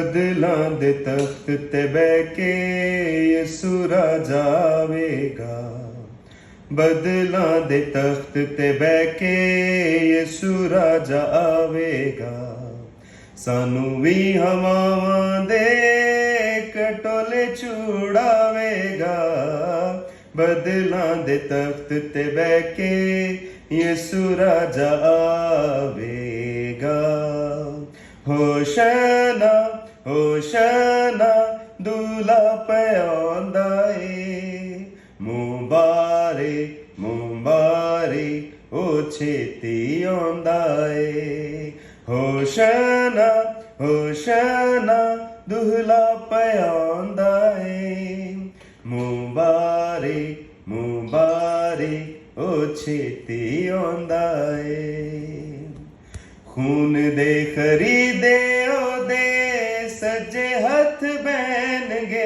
ਬਦਲਾਂ ਦੇ ਤਖਤ ਤੇ ਬਹਿ ਕੇ ਯਿਸੂ ਰਾਜਾ ਆਵੇਗਾ। ਬਦਲਾਂ ਦੇ ਤਖਤ ਤੇ ਬਹਿ ਕੇ ਯਿਸੂ ਰਾਜਾ ਆਵੇਗਾ। ਸਾਨੂੰ ਵੀ ਹਵਾਵਾਂ ਦੇ ਕਟੋਲੇ ਛੁਡਾਵੇਗਾ। ਬਦਲਾਂ ਦੇ ਤਖਤ ਤੇ ਬਹਿ ਕੇ ਯਿਸੂ ਰਾਜਾ ਆਵੇਗਾ। ਹੋਸ਼ਨਾ ਹੋਸ਼ਨਾ ਦੁਲਾ ਪਿਆਉਂਦਾ ਏ। ਮੁਬਾਰਕ ਮੁਬਾਰਕ ਉਹ ਛੇਤੀ ਆਉਂਦਾ ਏ। ਹੋਸ਼ਨਾ ਹੋਸ਼ਨਾ ਦੁਲਾ ਪਿਆਉਂਦਾ ਏ। ਮੁਬਾਰਕ ਮੁਬਾਰਕ ਉਹ ਛੇਤੀ ਆਉਂਦਾ ਏ। ਖੂਨ ਦੇ ਖਰੀਦੇ ਉਹਦੇ ਸੱਜੇ ਹੱਥ ਬਹਿਣਗੇ।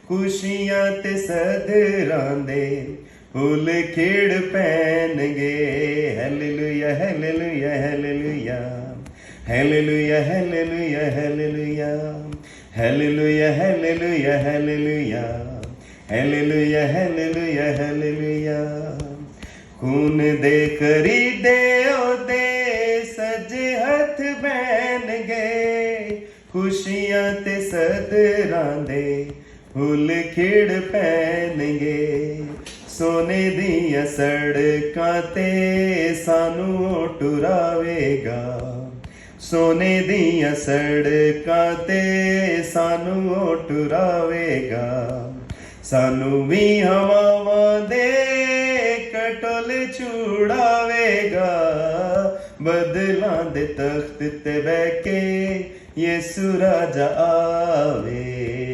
ਖੁਸ਼ੀਆਂ ਤੇ ਸਦਰਾਂ ਦੇ ਫੁੱਲ ਖਿੜ ਪੈਣਗੇ। ਹੈਲੇਲੂਇਆ ਹੈਲੇਲੂਇਆ ਹੈਲੇਲੂਇਆ ਹੈਲੇਲੂਇਆ ਹੈਲੇਲੂਇਆ ਹੈਲੇਲੂਇਆ ਹੈਲੇਲੂਇਆ ਹੈਲੇਲੂਇਆ ਹੈਲੇਲੂਇਆ ਹੈਲੇਲੂਇਆ ਹੈਲੇਲੂਇਆ ਹੈਲੇਲੂਇਆ। ਖੂਨ ਦੇ ਖਰੀਦੇ ਉਹਦੇ ਸੱਜੇ ਹੱਥ ਬਹਿਣਗੇ। ਖੁਸ਼ੀਆਂ ਤੇ ਸਦਰਾਂ ਦੇ ਫੁੱਲ ਖਿੜ ਪੈਣਗੇ। ਸੋਨੇ ਦੀਆਂ ਸੜਕਾਂ ਤੇ ਸਾਨੂੰ ਟੁਰਾਵੇਗਾ। ਸੋਨੇ ਦੀਆਂ ਸੜਕਾਂ ਤੇ ਸਾਨੂੰ ਟੁਰਾਵੇਗਾ। ਸਾਨੂੰ ਵੀ ਹਵਾਵਾਂ ਦੇ ਕਟੋਲੇ ਛੁਡਾਵੇਗਾ। ਬਦਲਾਂ ਦੇ ਤਖਤ ਤੇ ਬਹਿ ਕੇ ਯਿਸੂ ਰਾਜਾ ਆਵੇ।